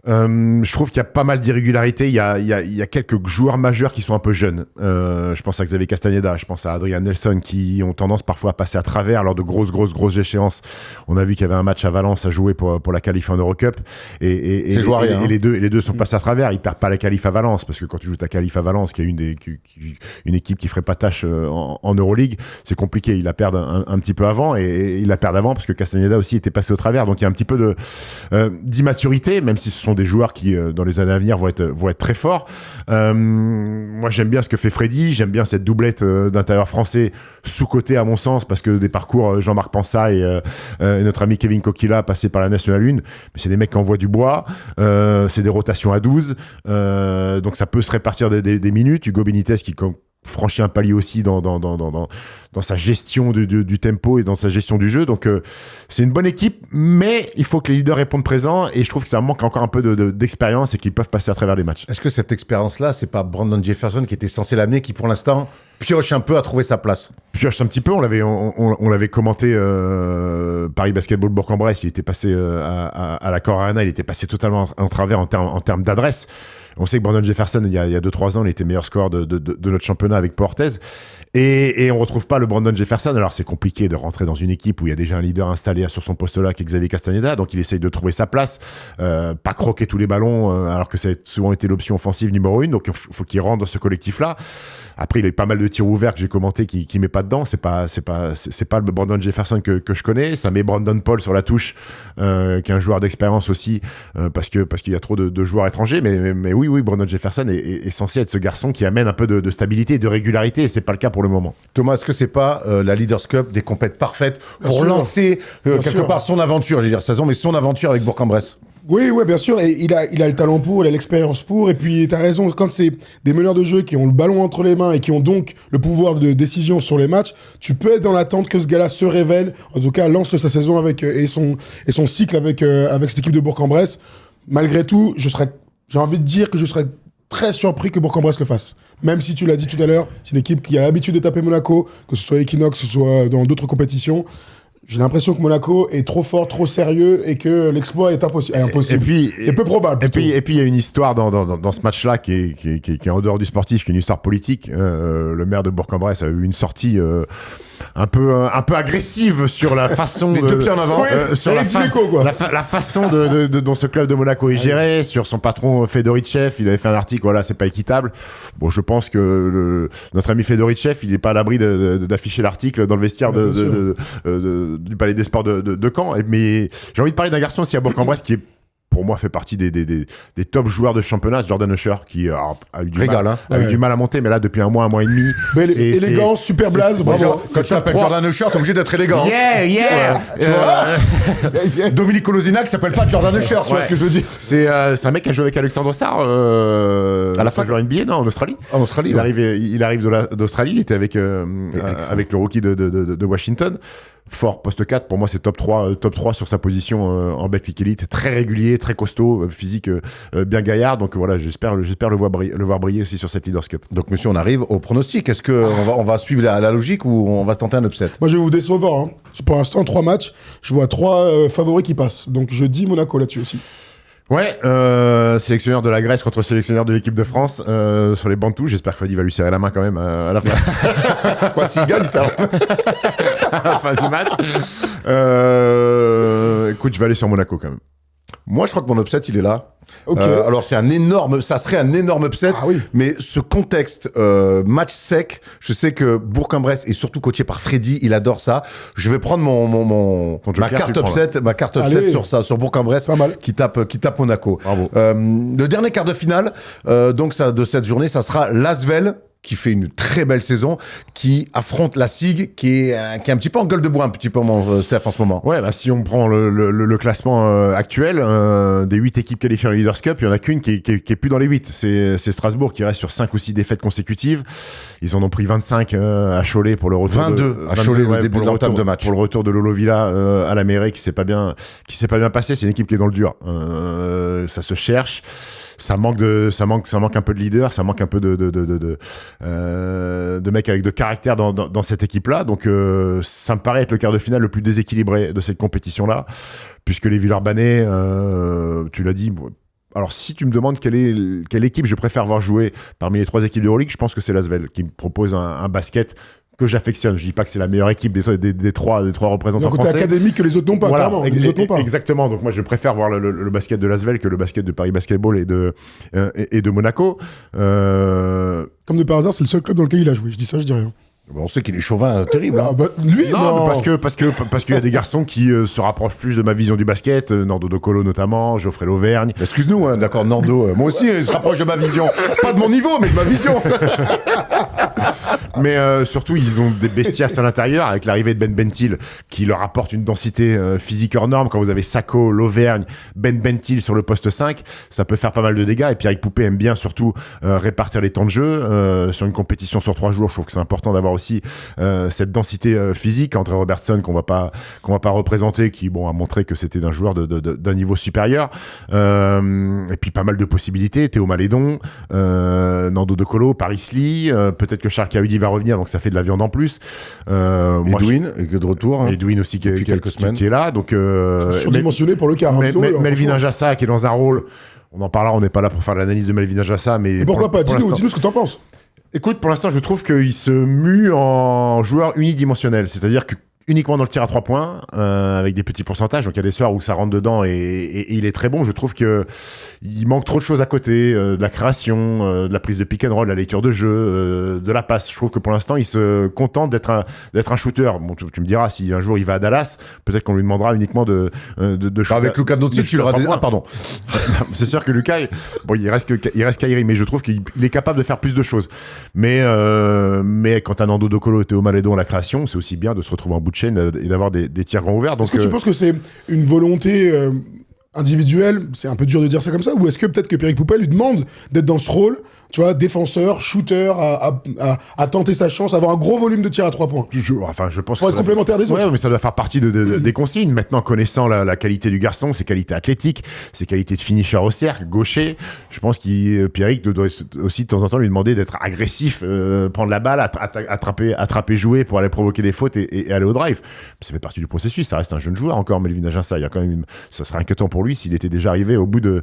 Je trouve qu'il y a pas mal d'irrégularités. Il y a quelques joueurs majeurs qui sont un peu jeunes. Je pense à Xavier Castagneda, je pense à Adrian Nelson qui ont tendance parfois à passer à travers lors de grosses échéances. On a vu qu'il y avait un match à Valence à jouer pour la qualif en Eurocup et les deux sont passés à travers. Ils perdent pas la qualif à Valence parce que quand tu joues ta qualif à Valence, qui est une équipe qui ferait pas tâche en Euroleague, c'est compliqué. Ils la perdent un petit peu avant et ils la perdent avant parce que Castagneda aussi était passé au travers. Donc il y a un petit peu d'immaturité, même si ce sont des joueurs qui, dans les années à venir, vont être très forts. Moi, j'aime bien ce que fait Freddy. J'aime bien cette doublette d'intérieur français sous-cotée, à mon sens, parce que des parcours, Jean-Marc Pansat et notre ami Kevin Coquilla, passés par la Nationale 1, mais c'est des mecs qui envoient du bois. C'est des rotations à 12. Donc, ça peut se répartir des minutes. Hugo Benitez qui franchit un palier aussi dans sa gestion du tempo et dans sa gestion du jeu. Donc, c'est une bonne équipe, mais il faut que les leaders répondent présents et je trouve que ça manque encore un peu d'expérience et qu'ils peuvent passer à travers les matchs. Est-ce que cette expérience-là, c'est pas Brandon Jefferson qui était censé l'amener, qui pour l'instant pioche un peu à trouver sa place? Pioche un petit peu, on l'avait commenté Paris Basketball Bourg-en-Bresse, il était passé à la Cor Arena, il était passé totalement en travers en termes d'adresse. On sait que Brandon Jefferson, il y a 2-3 ans, il était meilleur score de notre championnat avec Portez. Et on retrouve pas le Brandon Jefferson. Alors, c'est compliqué de rentrer dans une équipe où il y a déjà un leader installé sur son poste-là, qui est Xavier Castagneda. Donc, il essaye de trouver sa place, pas croquer tous les ballons, alors que ça a souvent été l'option offensive numéro 1. Donc, il faut qu'il rentre dans ce collectif-là. Après, il a eu pas mal de tirs ouverts que j'ai commenté qui met pas dedans. C'est pas le Brandon Jefferson que je connais. Ça met Brandon Paul sur la touche, qui est un joueur d'expérience aussi, parce qu'il y a trop de joueurs étrangers. Mais oui, Brandon Jefferson est censé être ce garçon qui amène un peu de stabilité et de régularité. Et c'est pas le cas pour le moment. Thomas, est-ce que c'est pas la Leaders Cup des compètes parfaites pour lancer quelque part son aventure, j'allais dire saison, mais son aventure avec Bourg-en-Bresse? Oui, bien sûr. Et il a le talent pour, il a l'expérience pour. Et puis, t'as raison, quand c'est des meneurs de jeu qui ont le ballon entre les mains et qui ont donc le pouvoir de décision sur les matchs, tu peux être dans l'attente que ce gars-là se révèle, en tout cas lance sa saison avec et son cycle avec cette équipe de Bourg-en-Bresse. Malgré tout, j'ai envie de dire que je serais très surpris que Bourg-en-Bresse le fasse. Même si tu l'as dit tout à l'heure, c'est une équipe qui a l'habitude de taper Monaco, que ce soit Equinox, que ce soit dans d'autres compétitions. J'ai l'impression que Monaco est trop fort, trop sérieux et que l'exploit est impossible. Et peu probable. Et puis il y a une histoire dans ce match-là qui est en dehors du sportif, qui est une histoire politique. Le maire de Bourg-en-Bresse a eu une sortie un peu agressive sur la façon les deux pieds en avant, sur la façon dont ce club de Monaco est géré, sur son patron Fedorichev. Il avait fait un article, voilà, c'est pas équitable. Bon, je pense que notre ami Fedorichev, il est pas à l'abri d'afficher l'article dans le vestiaire du Palais des Sports de Caen. Mais j'ai envie de parler d'un garçon aussi à Bourg-en-Bresse qui est, pour moi, fait partie des top joueurs de championnat, Jordan Usher, qui a eu du mal à monter, mais là, depuis un mois et demi... Élégance, super blaze, bravo. Quand tu t'appelles Jordan Usher, t'es obligé d'être élégant. Yeah. Tu vois Dominique Colosinac qui s'appelle pas Jordan Usher, tu vois ce que je veux dire? C'est un mec qui a joué avec Alexandre Sarr à la fin de leur NBA, non, en Australie. En Australie, il arrive d'Australie, il était avec le rookie de Washington. Fort, poste 4, pour moi c'est top 3 sur sa position en Betclic Elite, très régulier, très costaud, physique bien gaillard, donc voilà, j'espère le voir briller aussi sur cette Leaders Cup. Donc monsieur, on arrive au pronostic. Est-ce qu'on va suivre la logique ou on va se tenter un upset? Moi je vais vous décevoir, hein. Pour l'instant 3 matchs, je vois 3 favoris qui passent, donc je dis Monaco là-dessus aussi. Ouais, sélectionneur de la Grèce contre sélectionneur de l'équipe de France sur les bancs de touche. J'espère que Fadi va lui serrer la main quand même à la fin. Quoi, s'il gagne, ça. À la fin du match. Écoute, je vais aller sur Monaco quand même. Moi, je crois que mon upset, il est là. Ok. Alors, ça serait un énorme upset, Ah oui. mais ce contexte, match sec, je sais que Bourg-en-Bresse est surtout coaché par Freddy, il adore ça. Je vais prendre Ton joker, ma carte upset Allez. sur ça, sur Bourg-en-Bresse, Pas mal. qui tape Monaco. Bravo. Le dernier quart de finale, donc ça, de cette journée, ça sera l'Asvel, qui fait une très belle saison, qui affronte la SIG, qui est un petit peu en gueule de bois, un petit peu, mon Steph, en ce moment. Ouais, bah, si on prend le classement actuel, des 8 équipes qualifiées en Leaders Cup, il n'y en a qu'une qui est plus dans les 8. C'est Strasbourg qui reste sur 5 ou 6 défaites consécutives. Ils en ont pris 25 à Cholet pour le retour 22 à Cholet au début de l'entame de match. Pour le retour de Lolo Villa à la mairie qui s'est pas bien passé. C'est une équipe qui est dans le dur. Ça se cherche. Ça manque un peu de leader, ça manque un peu de mecs avec de caractère dans cette équipe-là. Donc, ça me paraît être le quart de finale le plus déséquilibré de cette compétition-là, puisque les Villeurbanais, tu l'as dit. Alors, si tu me demandes quelle équipe je préfère voir jouer parmi les 3 équipes d'Euroleague, je pense que c'est l'Asvel qui me propose un basket que j'affectionne. Je dis pas que c'est la meilleure équipe des trois représentants Donc, côté français. académique que les autres n'ont pas, Voilà, clairement. Les autres n'ont pas. Exactement. Donc moi, je préfère voir le basket de l'Asvel que le basket de Paris Basketball et de Monaco. Comme de par hasard, c'est le seul club dans lequel il a joué. Je dis ça, je dis rien. Bon, on sait qu'il est chauvin, terrible. Ah, bah, lui, non. Mais parce qu'il y a des garçons qui se rapprochent plus de ma vision du basket, Nando De Colo notamment, Geoffrey Lauvergne. Excuse-nous, hein, d'accord, Nando. Moi aussi, il se rapproche de ma vision. Pas de mon niveau, mais de ma vision. Mais surtout, ils ont des bestias à l'intérieur, avec l'arrivée de Ben Bentil, qui leur apporte une densité physique hors norme. Quand vous avez Sacco, Lauvergne, Ben Bentil sur le poste 5, ça peut faire pas mal de dégâts. Et Pierrick Poupé aime bien surtout répartir les temps de jeu. Sur une compétition sur 3 jours, je trouve que c'est important d'avoir aussi cette densité physique. André Robertson, qu'on va pas représenter, qui a montré que c'était d'un joueur d'un niveau supérieur. Et puis pas mal de possibilités. Théo Malédon, Nando De Colo, Paris Lee, peut-être que Charles Caudi va revenir, donc ça fait de la viande en plus. Edwin, et que de retour. Hein. Edwin aussi qui est là. Donc, surdimensionné pour le quart. Melvin Ajassa qui est dans un rôle, on en parlera, on n'est pas là pour faire l'analyse de Melvin Ajassa, mais... Et pourquoi pas? Dis-nous ce que t'en penses. Écoute, pour l'instant, je trouve qu'il se mue en joueur unidimensionnel, c'est-à-dire que uniquement dans le tir à 3 points, avec des petits pourcentages. Donc il y a des soirs où ça rentre dedans et il est très bon. Je trouve que il manque trop de choses à côté, de la création, de la prise de pick and roll, de la lecture de jeu, de la passe. Je trouve que pour l'instant, il se contente d'être un shooter. Bon, tu me diras, si un jour il va à Dallas, peut-être qu'on lui demandera uniquement de shooter. Avec Luka Doncic, tu leur as dit... Ah, pardon. C'est sûr que Luka, il reste Kyrie, mais je trouve qu'il est capable de faire plus de choses. Mais quand t'as Nando De Colo et Théo Malédon à la création, c'est aussi bien de se retrouver en bout de chaîne et d'avoir des tirs grands ouverts. Donc, est-ce que tu penses que c'est une volonté individuelle, c'est un peu dur de dire ça comme ça, ou est-ce que peut-être que Pierrick Poupel lui demande d'être dans ce rôle, tu vois, défenseur, shooter, à tenter sa chance, avoir un gros volume de tirs à 3 points? Je pense pour être complémentaire des autres. Ouais, mais ça doit faire partie des consignes. Maintenant, connaissant la qualité du garçon, ses qualités athlétiques, ses qualités de finisher au cercle, gaucher, je pense que Pierrick doit aussi de temps en temps lui demander d'être agressif, prendre la balle, attraper, jouer pour aller provoquer des fautes et aller au drive. Ça fait partie du processus. Ça reste un jeune joueur encore, Melvin Ajassa. Il y a quand même, ça serait inquiétant pour lui s'il était déjà arrivé au bout de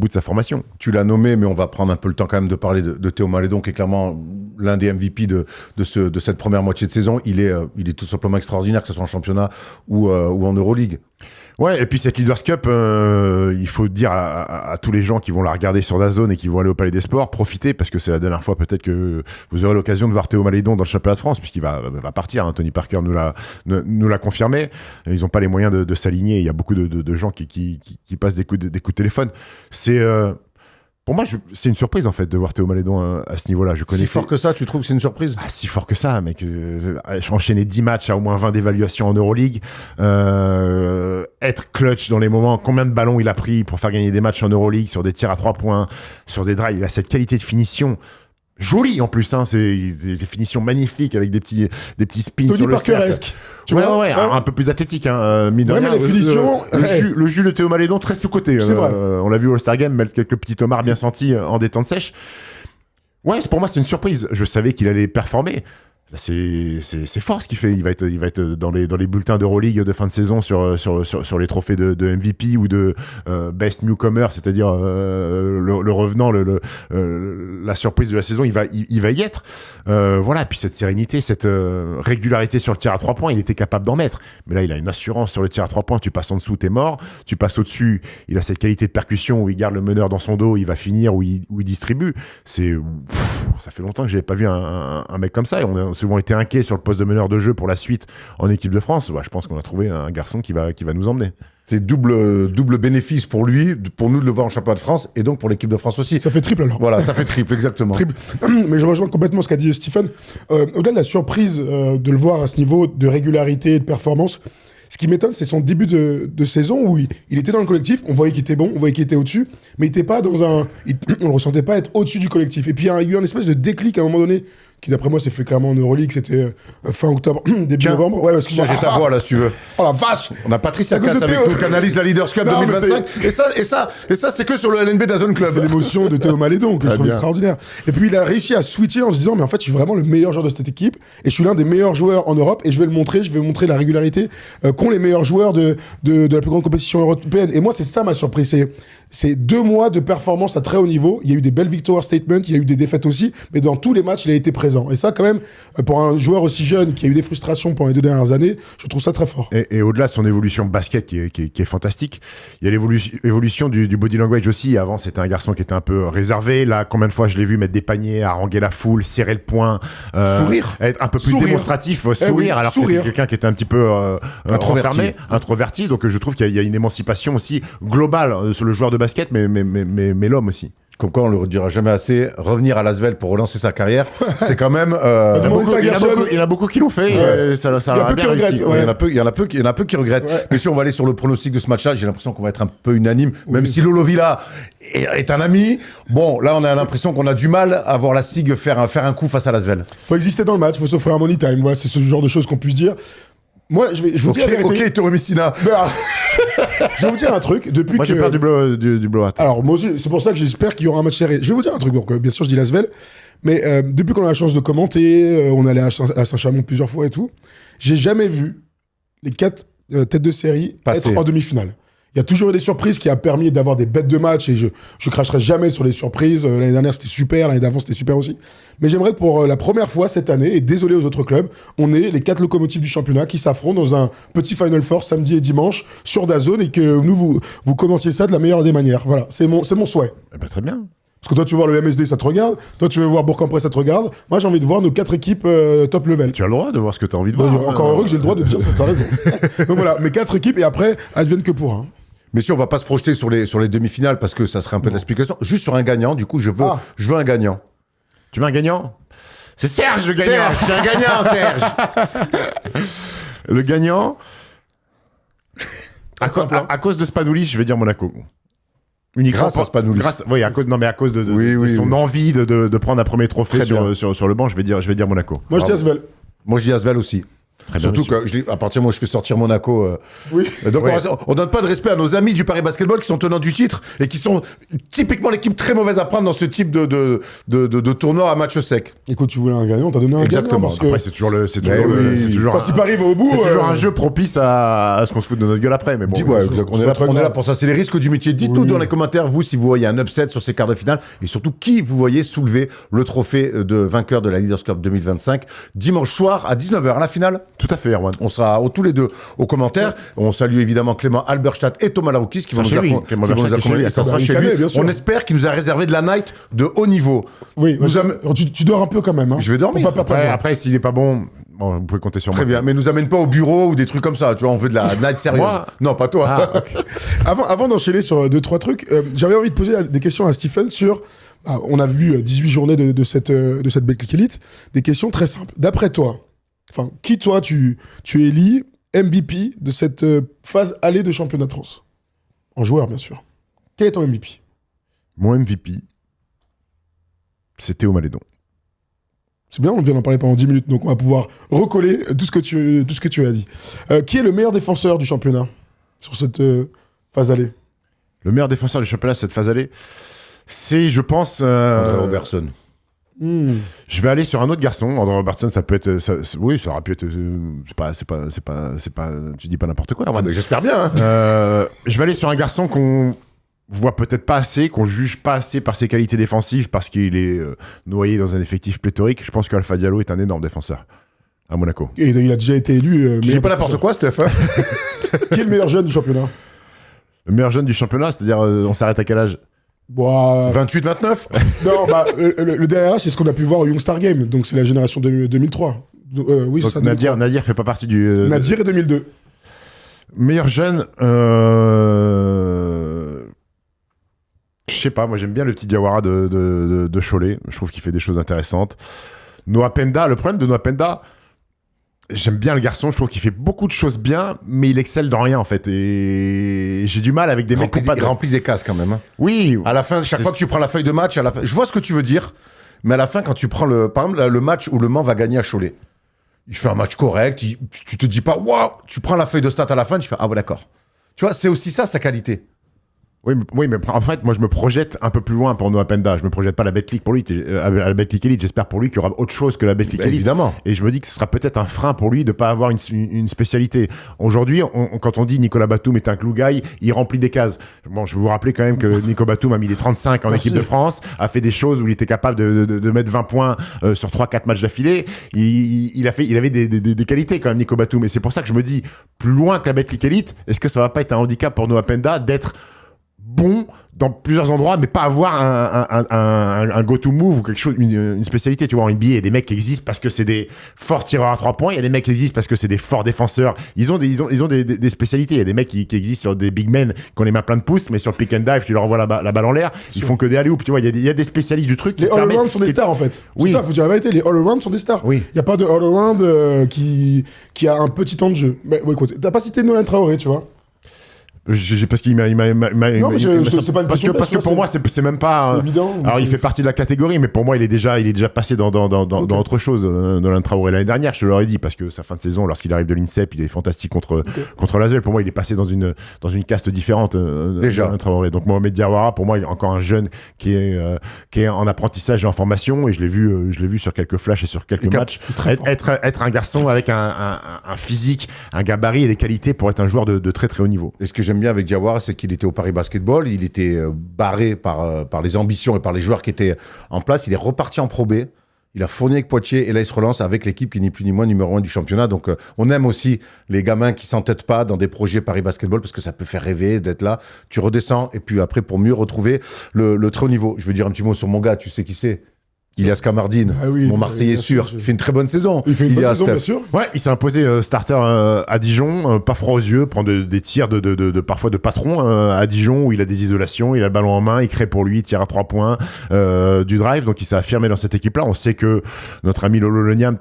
sa formation. Tu l'as nommé, mais on va prendre un peu le temps quand même de parler de Théo Malédon, qui est clairement l'un des MVP de cette première moitié de saison. Il est tout simplement extraordinaire, que ce soit en championnat ou en Euroleague. Ouais, et puis cette Leaders Cup, il faut dire à tous les gens qui vont la regarder sur DAZN et qui vont aller au Palais des Sports, profitez, parce que c'est la dernière fois peut-être que vous aurez l'occasion de voir Théo Malédon dans le championnat de France, puisqu'il va partir, hein. Tony Parker nous l'a confirmé. Ils n'ont pas les moyens de s'aligner, il y a beaucoup de gens qui passent des coups de téléphone. Pour moi, c'est une surprise en fait de voir Théo Malédon à ce niveau-là. Si fort que ça, tu trouves que c'est une surprise? Si fort que ça, mec. Enchaîner 10 matchs à au moins 20 d'évaluation en Euroleague, être clutch dans les moments, combien de ballons il a pris pour faire gagner des matchs en Euroleague sur des tirs à 3 points, sur des drives, il a cette qualité de finition. Joli en plus, hein, c'est des finitions magnifiques avec des petits spins Tony sur le Parker-esque. Ouais, un peu plus athlétique, hein, mine de rien. Mais les finitions... Le jus de Théo Malédon très sous-côté. C'est vrai. On l'a vu au All-Star Game, mettre quelques petits tomards bien sentis en détente sèche. Ouais, pour moi, c'est une surprise. Je savais qu'il allait performer. C'est fort ce qu'il fait. Il va être dans les bulletins d'Euroleague de fin de saison sur les trophées de MVP ou de Best Newcomer, c'est-à-dire le revenant, la surprise de la saison. Il va y être. Voilà. Puis cette sérénité, cette régularité sur le tir à 3 points, il était capable d'en mettre. Mais là, il a une assurance sur le tir à 3 points. Tu passes en dessous, t'es mort. Tu passes au-dessus, il a cette qualité de percussion où il garde le meneur dans son dos, il va finir, où il distribue. Ça fait longtemps que j'avais pas vu un mec comme ça. Et on a souvent été inquiets sur le poste de meneur de jeu pour la suite en équipe de France. Je pense qu'on a trouvé un garçon qui va nous emmener. C'est double bénéfice pour lui, pour nous de le voir en championnat de France et donc pour l'équipe de France aussi. Ça fait triple alors. Voilà, ça fait triple, exactement. Triple. Mais je rejoins complètement ce qu'a dit Stephen. Au-delà de la surprise de le voir à ce niveau de régularité et de performance, ce qui m'étonne, c'est son début de saison où il était dans le collectif, on voyait qu'il était bon, on voyait qu'il était au-dessus, mais il était pas on le ressentait pas être au-dessus du collectif. Et puis il y a eu un espèce de déclic à un moment donné, qui d'après moi s'est fait clairement en Euroleague, c'était fin octobre, début novembre. Ouais, parce que j'ai ta voix là, si tu veux. Oh la vache! On a Patrice Lacasse avec nous qui analyse la Leaders Cup 2025. Et ça, c'est que sur le LNB d'Azone Club. C'est l'émotion de Théo Malédon, que je trouve extraordinaire. Et puis il a réussi à switcher en se disant, mais en fait, je suis vraiment le meilleur joueur de cette équipe, et je suis l'un des meilleurs joueurs en Europe, et je vais montrer la régularité qu'ont les meilleurs joueurs de la plus grande compétition européenne. Et moi, c'est ça ma surprise. C'est 2 mois de performance à très haut niveau. Il y a eu des belles victoires statement, il y a eu des défaites aussi, mais dans tous les matchs, il a été présent. Et ça, quand même, pour un joueur aussi jeune qui a eu des frustrations pendant les 2 dernières années, je trouve ça très fort. Et au-delà de son évolution basket qui est fantastique, il y a l'évolution du body language aussi. Avant, c'était un garçon qui était un peu réservé. Là, combien de fois je l'ai vu mettre des paniers, haranguer la foule, serrer le poing, sourire, être un peu plus démonstratif, sourire, alors que c'était quelqu'un qui était un petit peu introverti. Donc je trouve qu'il y a une émancipation aussi globale sur le joueur de basket, mais l'homme aussi. Comme quoi, on le redira jamais assez, revenir à Lasvel pour relancer sa carrière, c'est quand même... il y en a beaucoup qui l'ont fait. Ouais. Ça il y a peu qui regrettent. Ouais. Il y en a peu qui regrettent. Ouais. Mais si on va aller sur le pronostic de ce match-là, j'ai l'impression qu'on va être un peu unanime, même si Lolo Villa est un ami. Bon, là, on a l'impression qu'on a du mal à voir la SIG faire un coup face à Lasvel. Faut exister dans le match, faut s'offrir un money time. Voilà, c'est ce genre de choses qu'on puisse dire. Moi, je vous dis la vérité. Ok, Théo Messina. Je vais vous dire un truc. Moi, j'ai peur du blowout. Alors, moi aussi, c'est pour ça que j'espère qu'il y aura un match serré. Je vais vous dire un truc. Donc, bien sûr, je dis Lasvel. Mais depuis qu'on a la chance de commenter, on allait à Saint-Chamond plusieurs fois et tout, j'ai jamais vu les 4 têtes de série être en demi-finale. Il y a toujours eu des surprises qui a permis d'avoir des bêtes de match et je cracherai jamais sur les surprises. L'année dernière, c'était super. L'année d'avant, c'était super aussi. Mais j'aimerais que pour la première fois cette année, et désolé aux autres clubs, on ait les 4 locomotives du championnat qui s'affrontent dans un petit Final Four samedi et dimanche sur DAZN et que nous, vous commentiez ça de la meilleure des manières. Voilà, c'est mon souhait. Eh ben, très bien. Parce que toi, tu veux voir le MSD, ça te regarde. Toi, tu veux voir Bourg-en-Bresse, ça te regarde. Moi, j'ai envie de voir nos 4 équipes top level. Tu as le droit de voir ce que tu as envie de voir. Encore heureux que j'ai le droit de dire ça, tu as raison. Donc voilà, mes 4 équipes et après, advienne que pourra. Mais si on va pas se projeter sur les demi-finales parce que ça serait un peu d'explication, juste sur un gagnant, du coup, je veux un gagnant. Tu veux un gagnant? C'est Serge le gagnant. C'est un gagnant, Serge. Le gagnant. À cause de Spanoulis, je vais dire Monaco. Uniquement grâce à Spanoulis. Oui, à cause de son envie de prendre un premier trophée sur le banc, je vais dire Monaco. Moi, je dis Asvel. Moi, je dis Asvel aussi. Très Surtout bien, que à partir du moment où je fais sortir Monaco. Oui. Donc on donne pas de respect à nos amis du Paris Basketball qui sont tenants du titre et qui sont typiquement l'équipe très mauvaise à prendre dans ce type de tournoi à match sec. Écoute, tu voulais un gagnant, t'as donné un Exactement. gagnant. Après, c'est toujours Quand il arrive au bout. C'est toujours un jeu propice à ce qu'on se fout de notre gueule après. Mais bon, on est là pour ça. C'est les risques du métier. Dites-nous dans les commentaires, vous, si vous voyez un upset sur ces quarts de finale et surtout qui vous voyez soulever le trophée de vainqueur de la Leaders Cup 2025 dimanche soir à 19h, la finale. Tout à fait, Erwan. On sera tous les deux aux commentaires. Ouais. On salue évidemment Clément Alberstadt et Thomas Laroukis qui vont nous accompagner. Ça sera chez lui. On espère qu'il nous a réservé de la night de haut niveau. Oui, tu dors un peu quand même. Hein. Je vais dormir. Après, s'il est pas bon, vous pouvez compter sur moi. Très bien, mais nous amène pas au bureau ou des trucs comme ça. Tu vois, on veut de la night sérieuse. Non, pas toi. Ah, okay. Avant d'enchaîner sur 2-3 trucs, j'avais envie de poser des questions à Stephen sur... on a vu 18 journées de cette Betclic Elite. Des questions très simples. D'après toi, qui toi tu élis MVP de cette phase allée de championnat de France? En joueur, bien sûr. Quel est ton MVP? Mon MVP, c'est Théo Malédon. C'est bien, on vient d'en parler pendant 10 minutes, donc on va pouvoir recoller tout ce que tu as dit. Qui est le meilleur défenseur du championnat sur cette phase allée? Le meilleur défenseur du championnat cette phase allée, c'est, je pense... André Robertson. Je vais aller sur un autre garçon. Andrew Robertson, ça peut être. Oui, ça aurait pu être. Tu dis pas n'importe quoi. Mais j'espère bien. Je vais aller sur un garçon qu'on voit peut-être pas assez, qu'on juge pas assez par ses qualités défensives parce qu'il est noyé dans un effectif pléthorique. Je pense qu'Alpha Diallo est un énorme défenseur à Monaco. Et il a déjà été élu. Tu dis pas n'importe quoi, Steph. Qui est le meilleur jeune du championnat? Le meilleur jeune du championnat, c'est-à-dire on s'arrête à quel âge? 28-29. Non, le dernier âge, c'est ce qu'on a pu voir au Young Star Game. Donc, c'est la génération 2003. Oui, c'est ça. Nadir fait pas partie du. Nadir est 2002. Meilleur jeune. Je sais pas, moi j'aime bien le petit Diawara de Cholet. Je trouve qu'il fait des choses intéressantes. Noah Penda, le problème de Noah Penda, j'aime bien le garçon, je trouve qu'il fait beaucoup de choses bien, mais il excelle dans rien en fait. Et j'ai du mal avec des mecs qui remplit des cases quand même. Hein. Oui. À la fin, chaque fois que tu prends la feuille de match, à la fin, je vois ce que tu veux dire, mais à la fin, quand tu prends par exemple, le match où Le Mans va gagner à Cholet, il fait un match correct, tu te dis pas, waouh, tu prends la feuille de stats à la fin, tu fais, ah ouais, d'accord. Tu vois, c'est aussi ça sa qualité. Oui, mais en fait, moi, je me projette un peu plus loin pour Noah Penda. Je me projette pas à la Betclic pour lui, à la Betclic Elite. J'espère pour lui qu'il y aura autre chose que la Betclic Elite. Évidemment. Et je me dis que ce sera peut-être un frein pour lui de pas avoir une spécialité. Aujourd'hui, quand on dit Nicolas Batum est un clougaille, il remplit des cases. Bon, je vais vous rappeler quand même que Nico Batum a mis les 35 en équipe de France, a fait des choses où il était capable de mettre 20 points sur 3-4 matchs d'affilée. Il avait des qualités quand même, Nico Batum. Et c'est pour ça que je me dis, plus loin que la Betclic Elite, est-ce que ça va pas être un handicap pour Noah Penda d'être bon dans plusieurs endroits, mais pas avoir un go-to-move ou quelque chose, une spécialité. Tu vois, en NBA, il y a des mecs qui existent parce que c'est des forts tireurs à 3 points, il y a des mecs qui existent parce que c'est des forts défenseurs. Ils ont des spécialités. Il y a des mecs qui existent sur des big men qui ont les mains plein de pouces, mais sur le pick and dive, tu leur envoies la balle en l'air, ils font que des alley-oops. Tu vois, il y a des spécialistes du truc. Les all-around sont des stars en fait. Oui. C'est ça, faut dire la vérité. Les all-around sont des stars. Oui. Il n'y a pas de all-around qui a un petit temps de jeu. Mais bon, écoute, t'as pas cité Nolan Traoré, tu vois. Parce qu'il m'a. Non, mais c'est pas une question. Parce que pour moi, c'est même pas. C'est évident. Alors, il fait partie de la catégorie, mais pour moi, il est déjà passé dans autre chose. Nolan Traoré l'année dernière, je te l'aurais dit, parce que sa fin de saison, lorsqu'il arrive de l'INSEP, il est fantastique contre l'Asvel. Pour moi, il est passé dans une caste différente. Déjà. Nolan Traoré. Donc, Mohamed Diawara, pour moi, il est encore un jeune qui est en apprentissage et en formation, et je l'ai vu sur quelques flashs et sur quelques matchs. Être un garçon avec un physique, un gabarit et des qualités pour être un joueur de très très haut niveau. Et ce que j'aime bien avec Diawara, c'est qu'il était au Paris Basketball, il était barré par les ambitions et par les joueurs qui étaient en place. Il est reparti en Pro B, il a fourni avec Poitiers et là il se relance avec l'équipe qui n'est plus ni moins numéro 1 du championnat. Donc on aime aussi les gamins qui s'entêtent pas dans des projets Paris Basketball parce que ça peut faire rêver d'être là. Tu redescends et puis après pour mieux retrouver le très haut niveau. Je veux dire un petit mot sur mon gars, tu sais qui c'est? Ilias Kamardine, mon Marseillais sûr. Il fait une très bonne saison. Il fait une bonne saison, bien sûr. Ouais, il s'est imposé starter à Dijon, pas froid aux yeux, prend des tirs parfois de patron à Dijon où il a des isolations, il a le ballon en main, il crée pour lui, il tire à 3 points, du drive, donc il s'est affirmé dans cette équipe-là. On sait que notre ami Lolo Leniam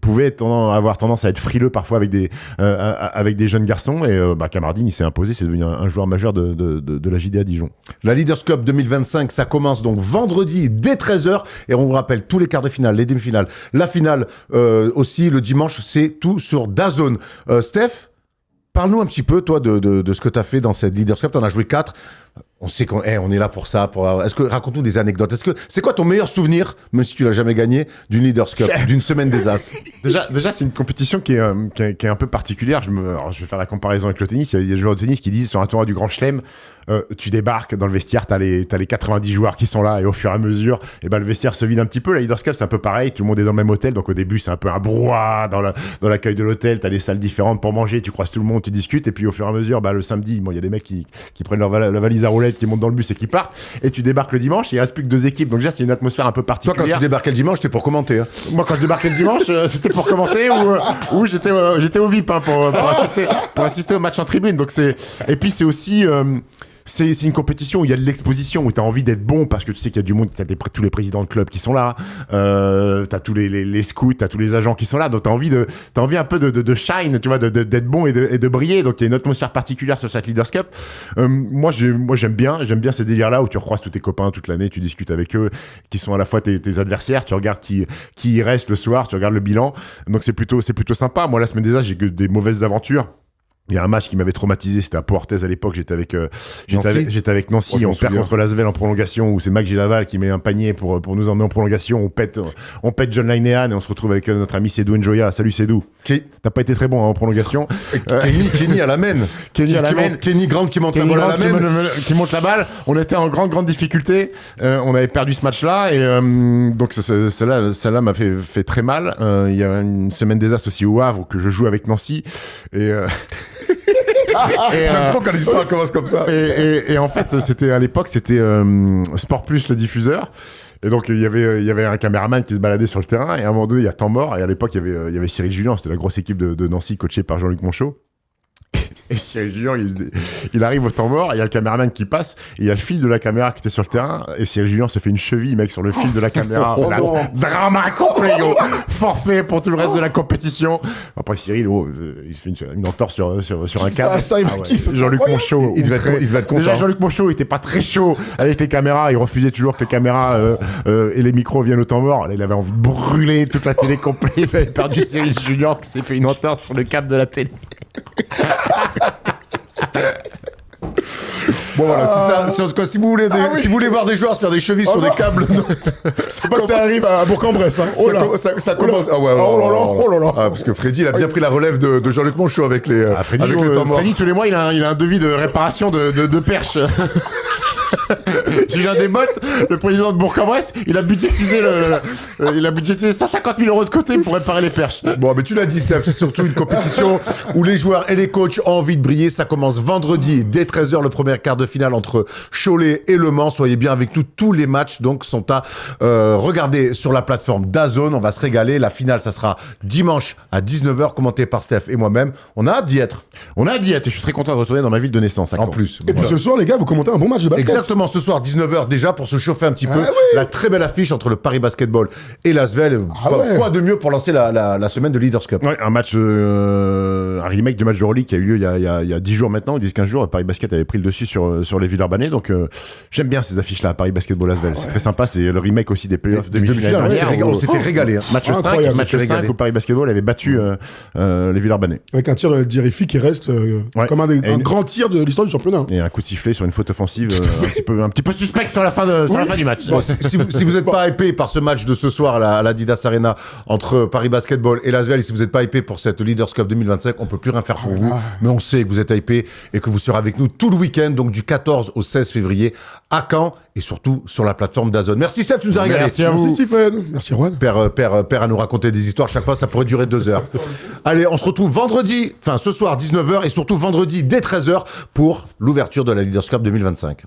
pouvait avoir tendance à être frileux parfois avec des jeunes garçons et Kamardine il s'est imposé, c'est devenu un joueur majeur de la JD à Dijon. La Leaders Cup 2025, ça commence donc vendredi dès 13h et on vous rappelle tous les quarts de finale, les demi-finales, la finale aussi le dimanche, c'est tout sur DAZN. Steph, parle-nous un petit peu toi de ce que tu as fait dans cette Leaders Cup. Tu en as joué 4. On sait qu'on est là pour ça. Raconte-nous des anecdotes. C'est quoi ton meilleur souvenir, même si tu l'as jamais gagné, d'une Leaders Cup, d'une semaine des As? Déjà, c'est une compétition qui est un peu particulière. Alors, je vais faire la comparaison avec le tennis. Il y a des joueurs de tennis qui disent sur un tournoi du Grand Chelem, tu débarques dans le vestiaire, t'as les 90 joueurs qui sont là et au fur et à mesure, le vestiaire se vide un petit peu. La Leaders Cup, c'est un peu pareil. Tout le monde est dans le même hôtel, donc au début, c'est un peu un brouhaha dans l'accueil de l'hôtel. T'as des salles différentes pour manger, tu croises tout le monde, tu discutes, et puis au fur et à mesure, le samedi, il y a des mecs qui prennent la valise à roulettes, qui montent dans le bus et qui partent, et tu débarques le dimanche, il reste plus que 2 équipes, donc déjà c'est une atmosphère un peu particulière. Toi, quand tu débarquais le dimanche, c'était pour commenter. Hein. Moi, quand je débarquais le dimanche, c'était pour commenter ou j'étais au VIP pour assister au match en tribune. Donc et puis c'est aussi c'est une compétition où il y a de l'exposition, où tu as envie d'être bon parce que tu sais qu'il y a du monde, tu as tous les présidents de club qui sont là, tu as tous les scouts, tu as tous les agents qui sont là, donc tu as envie un peu de shine, tu vois, d'être bon et de briller. Donc il y a une atmosphère particulière sur cette Leaders Cup. Moi j'aime bien ces délires-là où tu recroises tous tes copains toute l'année, tu discutes avec eux, qui sont à la fois tes adversaires, tu regardes qui y reste le soir, tu regardes le bilan. Donc c'est plutôt sympa. Moi la semaine des As, j'ai que des mauvaises aventures. Il y a un match qui m'avait traumatisé, c'était à Portez à l'époque, j'étais avec Nancy, Moi, on perd contre l'Asvel en prolongation, où c'est Mac Gilaval qui met un panier pour nous emmener en prolongation, on pète John Linehan et on se retrouve avec notre ami Sédou Njoya. Salut Sédou. T'as pas été très bon en prolongation. Kenny à la main. Kenny Grant qui monte la balle à la main. Qui monte la balle. On était en grande difficulté. On avait perdu ce match-là et donc celle-là m'a fait très mal. Il y a une semaine des As aussi au Havre que je joue avec Nancy et J'aime trop quand l'histoire commence comme ça. Et en fait, à l'époque, c'était Sport Plus, le diffuseur. Et donc, il y avait un caméraman qui se baladait sur le terrain. Et à un moment donné, il y a temps mort. Et à l'époque, il y avait Cyril Julien. C'était la grosse équipe de Nancy, coachée par Jean-Luc Monchot. Et Cyril Julien, il arrive au temps mort, et il y a le caméraman qui passe, et il y a le fil de la caméra qui était sur le terrain, et Cyril Julien se fait une cheville, mec, sur le fil de la caméra. Drama complet, gros. Forfait pour tout le reste de la compétition. Après, Cyril, il se fait une entorse sur un câble. Jean-Luc Monchot. Il devait être content. Déjà, Jean-Luc Monchot, il était pas très chaud avec les caméras, il refusait toujours que les caméras et les micros viennent au temps mort. Là, il avait envie de brûler toute la télé complète. Il avait perdu Cyril Julien qui s'est fait une entorse sur le câble de la télé. Bon voilà, c'est ça. Si vous voulez voir des joueurs se faire des chevilles sur des câbles, c'est pas que ça arrive à Bourg-en-Bresse. Hein. Oh là. Ça commence. Ah ouais. Oh là là. Ah, parce que Freddy, il a bien pris la relève de Jean-Luc Monchot avec les temps morts. Freddy, tous les mois, il a un devis de réparation de perches. Julien Desmottes, le président de Bourg-en-Bresse, il a budgétisé 150 000 € de côté pour réparer les perches. Bon, mais tu l'as dit, Steph, c'est surtout une compétition où les joueurs et les coachs ont envie de briller. Ça commence vendredi dès 13h, le premier quart de finale entre Cholet et Le Mans. Soyez bien avec nous. Tous les matchs donc sont à regarder sur la plateforme DAZN. On va se régaler. La finale, ça sera dimanche à 19h, commenté par Steph et moi-même. On a hâte d'y être. Et je suis très content de retourner dans ma ville de naissance. En plus. Et puis ce soir, les gars, vous commentez un bon match de basket. Exactement, ce soir, 19h déjà, pour se chauffer un petit peu. La très belle affiche entre le Paris Basketball et l'Asvel. Quoi de mieux pour lancer la semaine de Leaders Cup. Ouais, un remake du match de Euroleague qui a eu lieu il y a 10 jours maintenant, 10-15 jours. Paris Basket avait pris le dessus sur les Villeurbanais. Donc j'aime bien ces affiches-là, Paris Basketball Asvel. C'est très sympa. C'est le remake aussi des playoffs demi-finale. On s'était régalé. Match 5 où Paris Basketball avait battu les Villeurbanais. Avec un tir de Dirifi qui reste comme un grand tir de l'histoire du championnat. Et un coup de sifflet sur une faute offensive un petit peu suspect sur la fin du match. Bon, si vous n'êtes pas hypé par ce match de ce soir à l'Adidas Arena entre Paris Basketball et l'Asvel, et si vous n'êtes pas hypé pour cette Leaders Cup 2025, on peut plus rien faire pour vous. Mais on sait que vous êtes hypé et que vous serez avec nous tout le week-end, donc du 14 au 16 février à Caen et surtout sur la plateforme DAZN. Merci Steph, tu nous as régalé. Merci à vous. Merci Stephen. Merci Juan. Père à nous raconter des histoires chaque fois, ça pourrait durer 2 heures. Allez, on se retrouve ce soir 19h et surtout vendredi dès 13h pour l'ouverture de la Leaders Cup 2025.